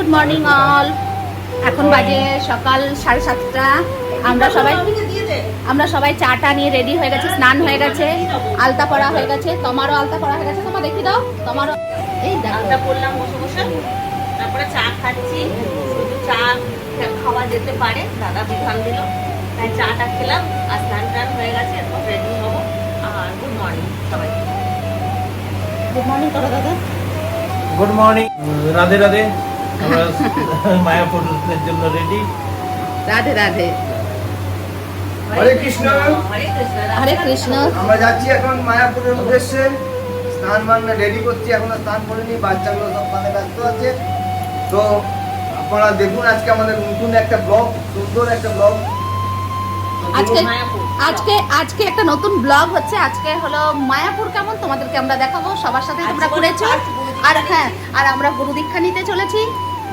Good morning all. এখন বাজে সকাল 7:30। আমরা সবাই চাটা নিয়ে রেডি হয়ে গেছে, স্নান হয়ে গেছে, আলতা পরা হয়ে গেছে। তোমারও আলতা পরা হয়ে গেছে, তোমার দেখি দাও। তোমারও এই আলতা পরলাম বসে বসে, তারপরে চা খাচ্ছি। শুধু চা খাওয়া যেতে পারে, দাদা বিধান দিল, তাই চাটা খেলাম। আর স্নান টান হয়ে গেছে, এরপর রেডি হবো। আর গুড মর্নিং সবাই। গুড মর্নিং করো দাদা। Good morning, Radhe Radhe. আমরা মায়াপুরের জন্য রেডি। রাধে রাধে। হরে কৃষ্ণ। হরে কৃষ্ণ। আমরা যাচ্ছি এখন মায়াপুরের উদ্দেশ্যে। স্নান বান্না রেডি করছি, এখনো স্নান করিনি, বাচ্চাগুলো সব কানে ব্যস্ত আছে। তো আপনারা দেখুন আজকে আমাদের নতুন একটা ব্লগ, সুন্দর একটা ব্লগ। আজকে একটা নতুন ব্লগ হচ্ছে। আজকে হলো মায়াপুর কেমন তোমাদেরকে আমরা দেখাবো। সবার সাথে তোমরা ঘুরেছো। আর হ্যাঁ, আর আমরা গুরু দীক্ষা নিতে চলেছি।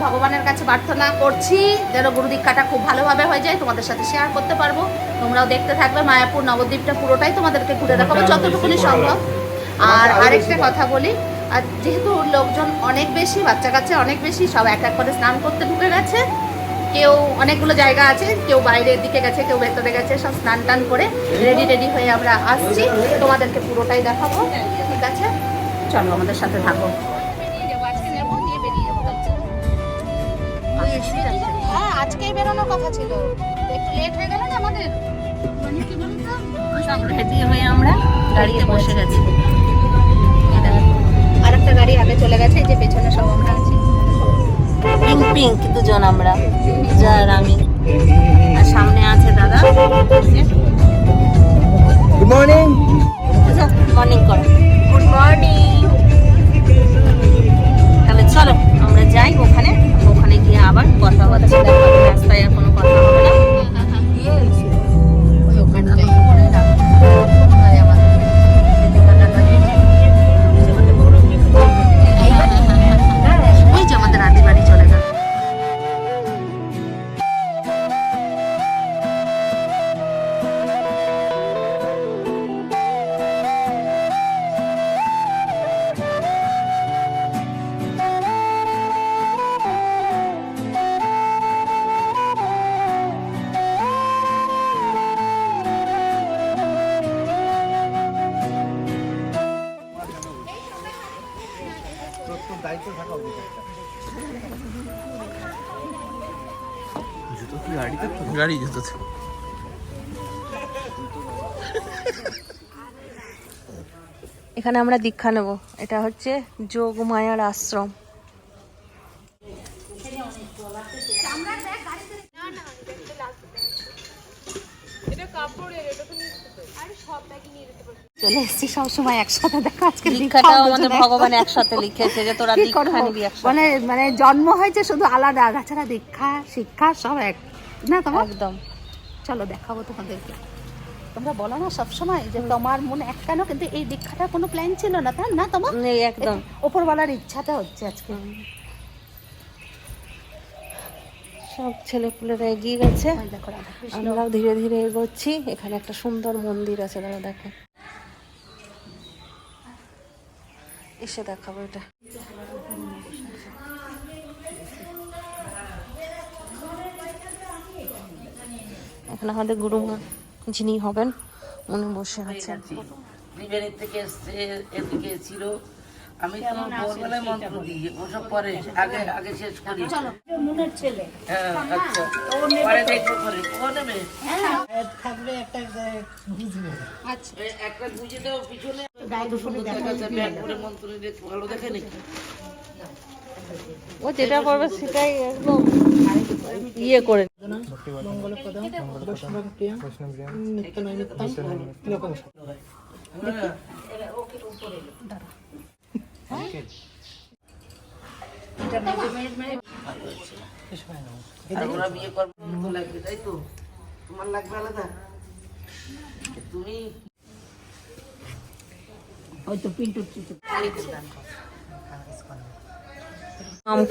ভগবানের কাছে প্রার্থনা করছি যেন গুরু দীক্ষাটা খুব ভালোভাবে হয়ে যায়, তোমাদের সাথে শেয়ার করতে পারবো। তোমরাও দেখতে থাকবে। মায়াপুর নবদ্বীপটা পুরোটাই তোমাদেরকে ঘুরে দেখাবো যতটুকুনি সম্ভব। আর আরেকটা কথা বলি, আর যেহেতু লোকজন অনেক বেশি, বাচ্চা কাচ্চা অনেক বেশি, সব এক এক করে স্নান করতে ঢুকে গেছে। কেউ অনেকগুলো জায়গা আছে, কেউ বাইরের দিকে গেছে, কেউ ভেতরে গেছে। সব স্নান টান করে রেডি হয়ে আমরা আসছি, তোমাদেরকে পুরোটাই দেখাবো। ঠিক আছে, চলো আমাদের সাথে থাকো। হ্যাঁ, আজকেই বেরোনোর কথা ছিল, একটু লেট হয়ে গেল না আমাদের। রেডি হয়ে আমরা গাড়িতে বসে গেছি। আর একটা গাড়ি আগে চলে গেছে, যে পেছনে সব আমরা আছি। পিঙ্ক দুজন আমরা, যার আমি, আর সামনে আছে দাদা। Good morning. মর্নিং করো। Good morning. তাহলে চলো আমরা যাই ওখানে গিয়ে আবার কথা হচ্ছে। রাস্তায় আর কোনো কথা হবে না। ওই যে আমাদের আদি বাড়ি চলে গেল। গাড়ি জুতো এখানে আমরা দীক্ষা নেব। এটা হচ্ছে যোগমায়ার আশ্রম। চলে এসেছি সবসময় একসাথে দেখা। আজকে দীক্ষাটাও আমাদের ভগবান একসাথে লিখেছে যে তোরা দীক্ষা নিবি একসাথে। মানে জন্ম হয়েছে শুধু আলাদা, তাছাড়া দীক্ষা শিক্ষা সব এক না তোমার। একদম। চলো দেখাবো তোমাদেরকে। তোমরা বলো না সবসময় যে তোমার মনে এক কেন, কিন্তু এই দীক্ষাটা কোনো প্ল্যান ছিল না, তাই না তোমার? একদম ওপরওয়ালার ইচ্ছাতে হচ্ছে আজকে। সব ছেলেপুলেরা এগিয়ে গেছে, আমরাও ধীরে ধীরে এগোচ্ছি। এখানে একটা সুন্দর মন্দির আছে, দাদা দেখো, এসে দেখাবো এটা। এখানে আমাদের গুরুমা যিনি হবেন উনি বসে আছেন। ত্রিবেণীর থেকে এসছে, এদিকে ছিল। আমি তো ভোরবেলায় মন্ত্র দিই, ওসব পরে আগে শেষ করি। মনের ছেলে। হ্যাঁ, আচ্ছা, পরে দেখবো করে ও নেবে। থাকবে একটা বুঝবে। আচ্ছা, একটা বুঝে দাও পিছনে করে মন্ত্র নিলে ভালো দেখে নাকি। ও যেটা করবে সেটাই একদম ইয়ে করে। মঙ্গলপদম বৈষ্ণবপ্রিয়ম নিত্যনৈমিত্তম লোকং। ওরা বিয়ে করবে লাগবে, তাই তো? তোমার লাগবে আলাদা? তুমি হয়তো পিন্টুর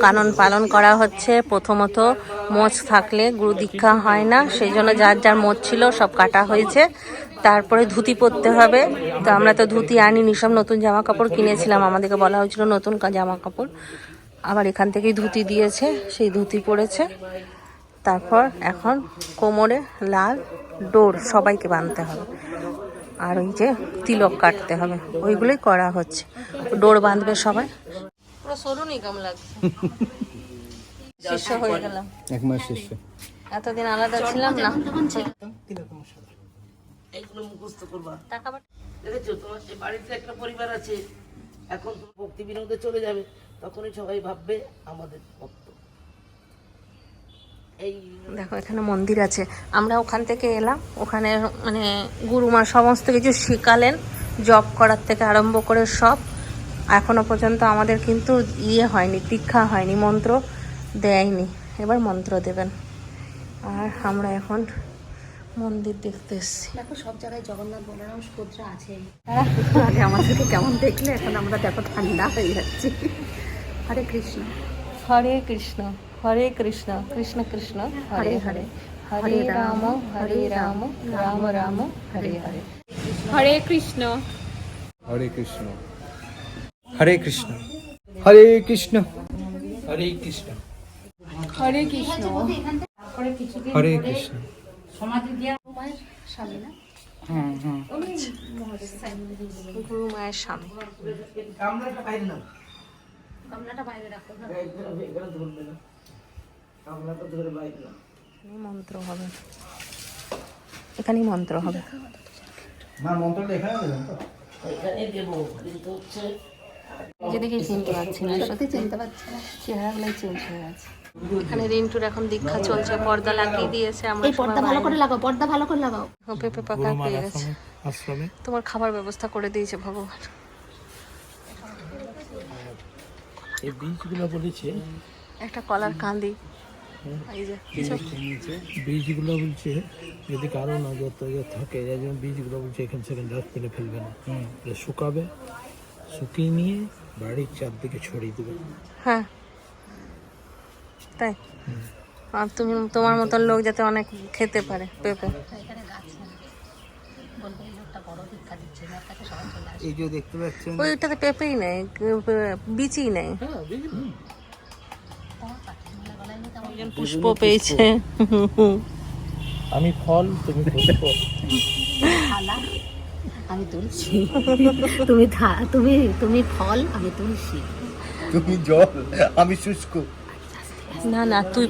কানুন পালন করা হচ্ছে। প্রথমত মোচ থাকলে গুরু দীক্ষা হয় না, সেই জন্য যার যার মোচ ছিল সব কাটা হয়েছে। তারপরে ধুতি পরতে হবে। তো আমরা তো ধুতি আনিনি, সব নতুন জামা কাপড় কিনেছিলাম। আমাদেরকে বলা হয়েছিল নতুন জামা কাপড় আবার এখান থেকেই ধুতি দিয়েছে, সেই ধুতি পরেছে। তারপর এখন কোমরে লাল ডোর সবাইকে বাঁধতে হবে, আর ওই যে তিলক কাটতে হবে, ওইগুলোই করা হচ্ছে। ডোর বাঁধবে সবাই। পুরো সরুনি কেমন লাগছে, শিষ্য হয়ে গেলাম, এক মাস শিষ্য। এতদিন আলাদা ছিলাম না। তিলক মশাই এইগুলো মুখস্থ করবা। টাকা দেখেছো তোমার যে বাড়িতে একটা পরিবার আছে, এখন তুমি ভক্তি বিনোদে চলে যাবে, তখনই সবাই ভাববে আমাদের ভক্ত। এই দেখো এখানে মন্দির আছে, আমরা ওখান থেকে এলাম, ওখানে মানে গুরুমা সমস্ত কিছু শিখালেন, জব করার থেকে আরম্ভ করে সব। এখনো পর্যন্ত আমাদের কিন্তু হয়নি, দীক্ষা হয়নি, মন্ত্র দেয়নি, এবার মন্ত্র দেবেন। আর আমরা এখন মন্দির দেখতে এসেছি। দেখো সব জায়গায় জগন্নাথ বলরাম সুভদ্রা আছেই। আগে আমাদেরকে কেমন দেখলে, এখন আমরা দেখো ঠান্ডা হয়ে যাচ্ছি। হরে কৃষ্ণ হরে কৃষ্ণ হরে কৃষ্ণ কৃষ্ণ কৃষ্ণ হরে হরে, হরে রাম হরে রাম রাম রাম হরে হরে। হরে কৃষ্ণ হরে কৃষ্ণ হরে কৃষ্ণ হরে কৃষ্ণ হরে কৃষ্ণ। হরে কৃষ্ণ হরে কৃষ্ণ। স্বামী না, গুরু মায়ের স্বামী। গামলাটা বাইরে নাও, গামলাটা বাইরে রাখো না। এখানে ধরবে না, গামলাটা ধরে বাইরে নাও। এখানেই মন্ত্র হবে, এখানেই মন্ত্র হবে। মা মন্ত্রটা এখানে দেবেন তো? এখানে দেবো, কিন্তু হচ্ছে নিজে দেখেই চিনতে পারছি না, সত্যি চিনতে পারছি না। চেহারাগুলোই চেঞ্জ হয়ে গেছে। এখানে রিন্টুর এখন দীক্ষা চলছে, পর্দা লাগিয়ে দিয়েছে। আমরা এই পর্দা ভালো করে লাগাও, পর্দা ভালো করে লাগাও। পেঁপে পাকা পেয়ে গেছে, আশ্রমে তোমার খাবার ব্যবস্থা করে দিয়েছে ভগবান। এই বীজগুলো বলেছে, একটা কলার কান্দি, এই যে বীজগুলো বলছে যদি কারো নজর টজর থাকে, যেমন বীজগুলো বলছে এখানে সেখানে ডাস্টবিনে ফেলবে না, এটা শুকাবে, শুকিয়ে নিয়ে বাড়ির চারদিকে ছড়িয়ে দেবে। হ্যাঁ তাই, আর তুমি তোমার মতন লোক যাতে অনেক খেতে পারে পেঁপে। এই যে দেখতে পাচ্ছেন, ওইটাতে পেঁপেই নেই, বিচি নেই। পুষ্প পেয়েছে। আমি ফল, তুমি পুষ্প। আমি তুলসী, তুমি তুমি তুমি ফল, আমি তুলসী। তুমি জল, আমি শুষ্ক। না না, তুই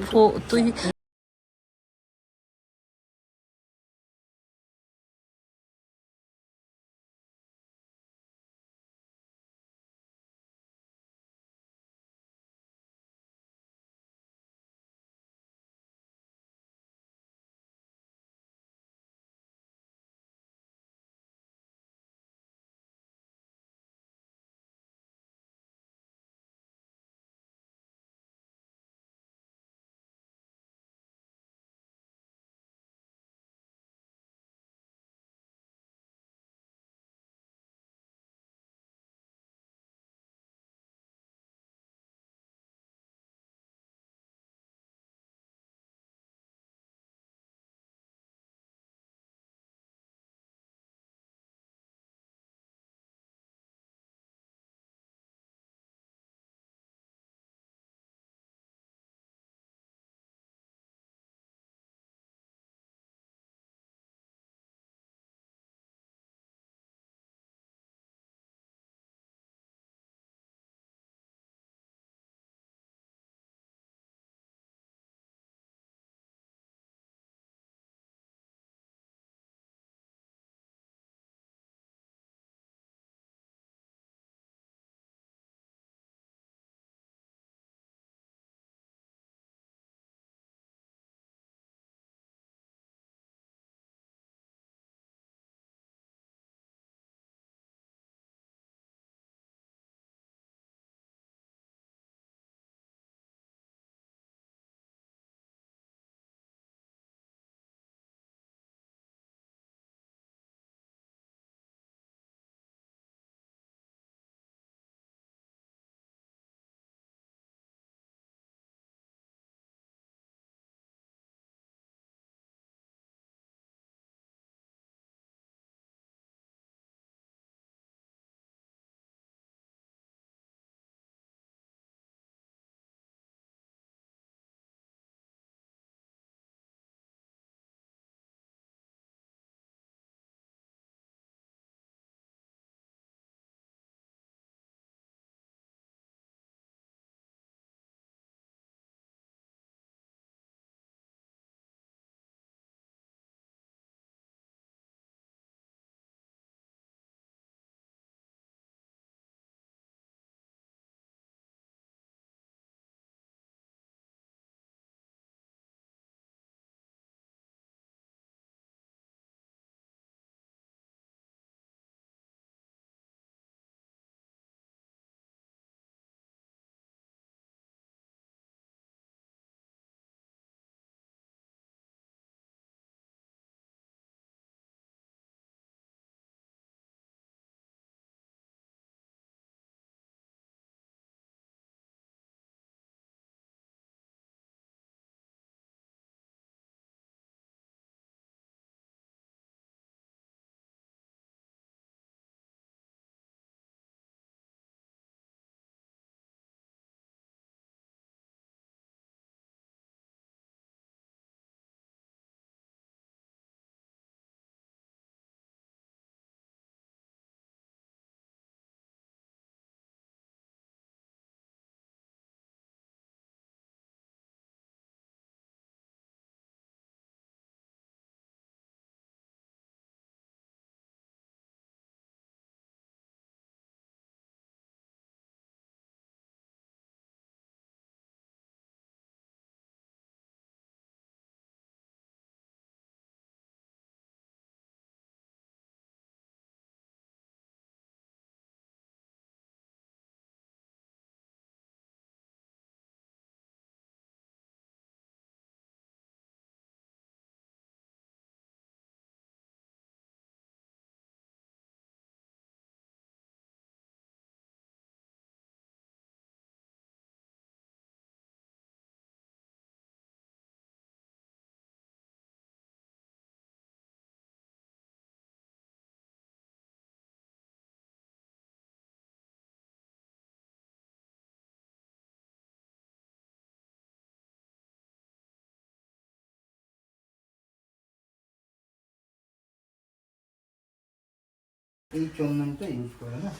এই চন্দনটা ইউজ করে না,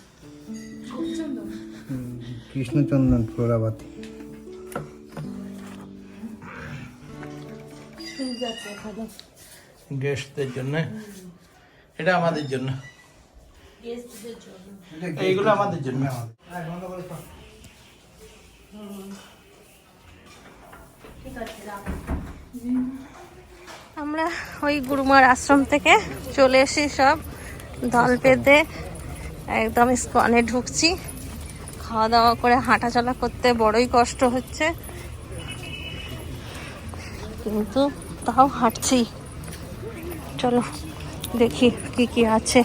কৃষ্ণচন্দন প্রলাবাতি। গেস্টদের জন্য, এটা আমাদের জন্য, এইগুলো আমাদের জন্য। আমরা ওই গুরুমার আশ্রম থেকে চলে এসে সব দল পেতে একদম ইস্কনে ঢুকছি। খাওয়া দাওয়া করে হাঁটাচলা করতে বড়ই কষ্ট হচ্ছে, কিন্তু তাও হাঁটছি। চলো দেখি কি কি আছে।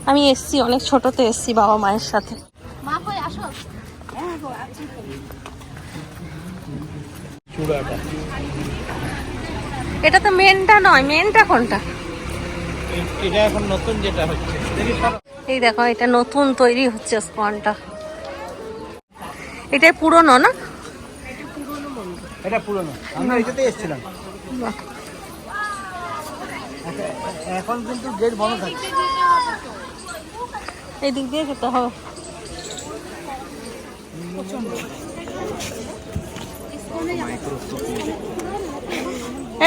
আমি এসছি অনেক ছোটতে, এসছি বাবা মায়ের সাথে। মা কই আসো। চূড়াটা, এটা তো মেনটা নয়, মেনটা কোনটা? এটা এখন নতুন যেটা হচ্ছে, দেখি সরো। এই দেখো, এটা নতুন তৈরি হচ্ছে স্কনটা। এটাই পুরনো না? এটা পুরনো, আমরা এটাতে এসেছিলাম। বাহ। এখন কিন্তু গেট বন্ধ থাকে। এই দিক দিয়ে যেতে হবে।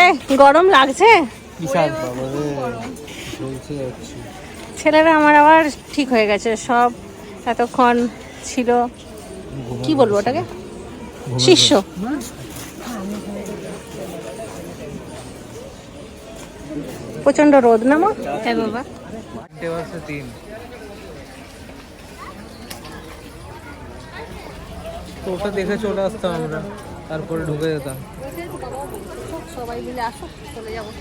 এই গরম লাগছে? বিশাল বাবারে চলছে যাচ্ছে। ছেলেরা আমার আবার ঠিক হয়ে গেছে সব, এতক্ষণ ছিল কি বলবো ওটাকে, শিষ্য। প্রচন্ড রোদ না মা? হ্যাঁ বাবা। তো ওটা দেখে চলে আসতাম আমরা, তারপরে ঢুকে যেতাম। সবাই মিলে আসো, চলে যাবো।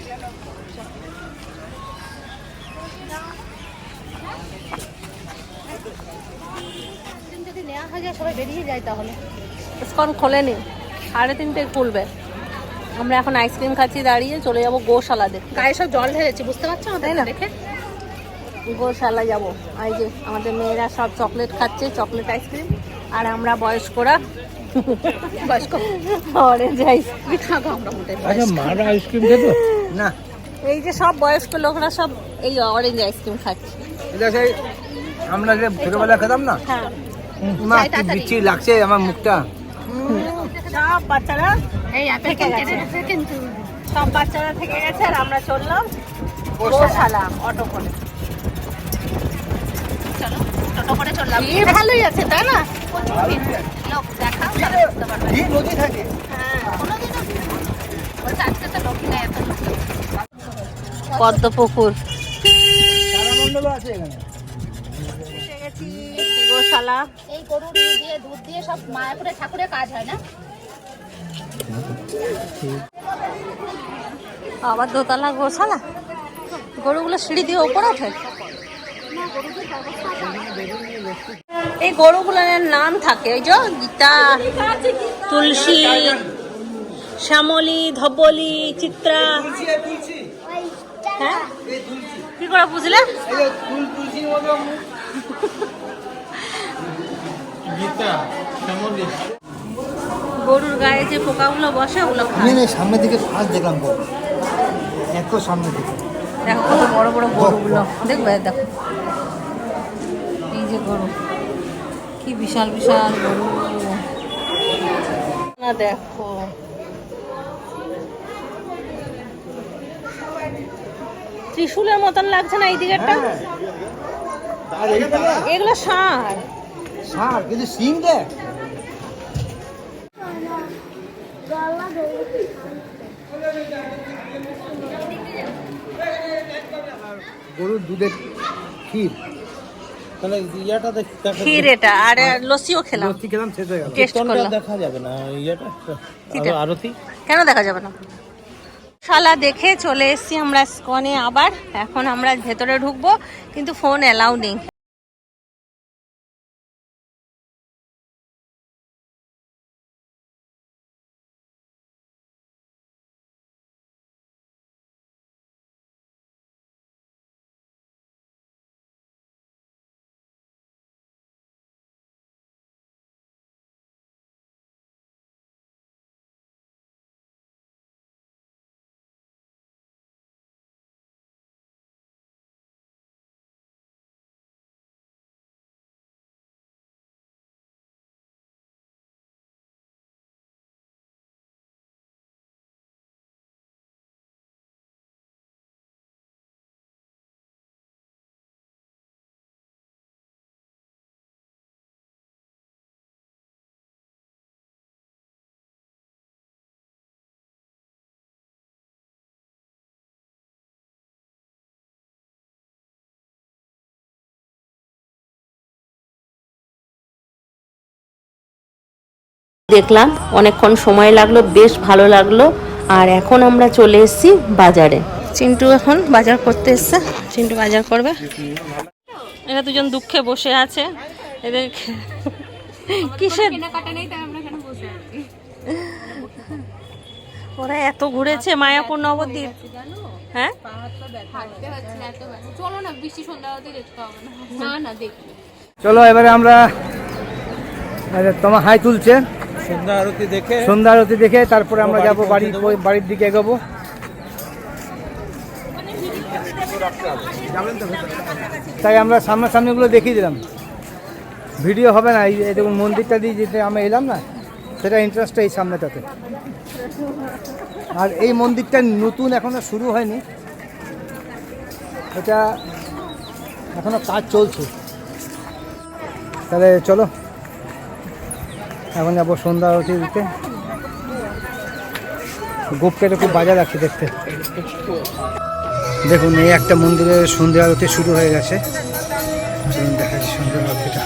যদি নেওয়া হয় যায় সবাই বেরিয়ে যায় তাহলে। ইসকন খোলেনি, 3:30 খুলবে। আমরা এখন আইসক্রিম খাচ্ছি দাঁড়িয়ে, চলে যাবো গোশালা দেখতে। গায়ে সব জল ঢেলেছি, বুঝতে পারছো আমাদের দেখে। গোশালা যাবো। এই যে আমাদের মেয়েরা সব চকলেট খাচ্ছে, চকলেট আইসক্রিম, আর আমরা বয়স্করা বয়স্ক অরেঞ্জ আইসক্রিম খাবো। আমরা মোটে আচ্ছা, মারা আইসক্রিম খেত না, এই যে সব বয়স্ক লোকরা সব এই অরেঞ্জ আইসক্রিম খাচ্ছে। এটা সেই আমরা যে ছোটবেলা খেতাম না, হ্যাঁ, মা কি বিচ্ছিরি লাগছে আমার মুখটা। সব বাচ্চারা এই অ্যাপেল থেকে গেছে, সব বাচ্চারা থেকে গেছে, আর আমরা চললাম গোশালা অটো করে। চলো টোটো করে চললাম। ভালোই আছে তাই না? লোক দেখা বুঝতে পারবে। এই নদী থাকে। কোনোদিনও বলছে আজকে তো লোক নেই এত লোক। পদ্ম পুকুর তারামণ্ডল আছে এখানে। এসে গেছি গোশালা। এই গরু দিয়ে দুধ দিয়ে সব মায়াপুরে ঠাকুরের কাজ হয় না? আবার দোতলা গোশালা। গরুগুলো সিঁড়ি দিয়ে ওপর ওঠে। এই গরুগুলোর নাম থাকে, ওই যে গীতা, তুলসী, শ্যামলী, ধবলি, চিত্রা। হ্যাঁ, কি করে বুঝলে? গীতা, শ্যামলী। গরুর গায়ে যে পোকাগুলো বসে ওগুলো খায়। আমি সামনের দিকে ফার্স্ট দেখলাম গরু, এত সামনের দিকে। দেখো কত বড় বড় গরুগুলো, দেখবে দেখো, এই যে গরু, কি বিশাল বিশাল গরু না। দেখো ত্রিশূলের মতন লাগছে না এই দিকেরটা? আর এইটা এগুলো ষাঁড়। ষাঁড়, কিন্তু সিং দেখ। গরুর দুধের ক্ষীর, তাহলে ইয়াটা দেখা ক্ষীর এটা, আর লস্যিও খেলাম, লস্যি খেলাম, শেষ হয়ে গেল। টেস্ট করলাম। দেখা যাবে না ইয়াটা, কিটা? আরতি। কেন দেখা যাবে না? শালা দেখে চলে এসেছি আমরা স্কনে আবার। এখন আমরা ভেতরে ঢুকবো, কিন্তু ফোন অ্যালাউ নেই। দেখলাম, অনেকক্ষণ সময় লাগলো, বেশ ভালো লাগলো। আর এখন আমরা চলে এসেছি বাজারে। চিন্টু এখন বাজার করতে এসছে, চিন্টু বাজার করবে। এরা দুজন দুঃখে বসে আছে, এদের কিসের কেনাকাটা নেই, তাই আমরা এখানে বসে আছি। ওরা এত ঘুরেছে মায়াপুর নবদ্বীপ। হ্যাঁ হাঁটতে হচ্ছে এত ব্যথা। চলো না, বৃষ্টি সন্ধ্যা হতে দেখতে হবে না। না না দেখি। চলো এবারে আমরা তোমার হাই তুলছে সন্ধ্যা আরতি দেখে সন্ধ্যা আরতি দেখে তারপরে আমরা যাব বাড়ির দিকে এগোবো। তাই আমরা সামনাসামনিগুলো দেখিয়ে দিলাম, ভিডিও হবে না। এই দেখুন মন্দিরটা দিয়ে যেতে আমরা এলাম না, সেটা ইন্টারেস্টটা এই সামনেটাতে। আর এই মন্দিরটা নতুন, এখনো শুরু হয়নি, এটা এখনো কাজ চলছে। তাহলে চলো এখন যাবো সন্ধ্যা আরতি দিতে। গোপকেটে খুব বাজার আছে দেখতে। দেখুন এই একটা মন্দিরের সন্ধ্যা আরতি শুরু হয়ে গেছে, দেখা যাচ্ছে সন্ধ্যা আরতিটা।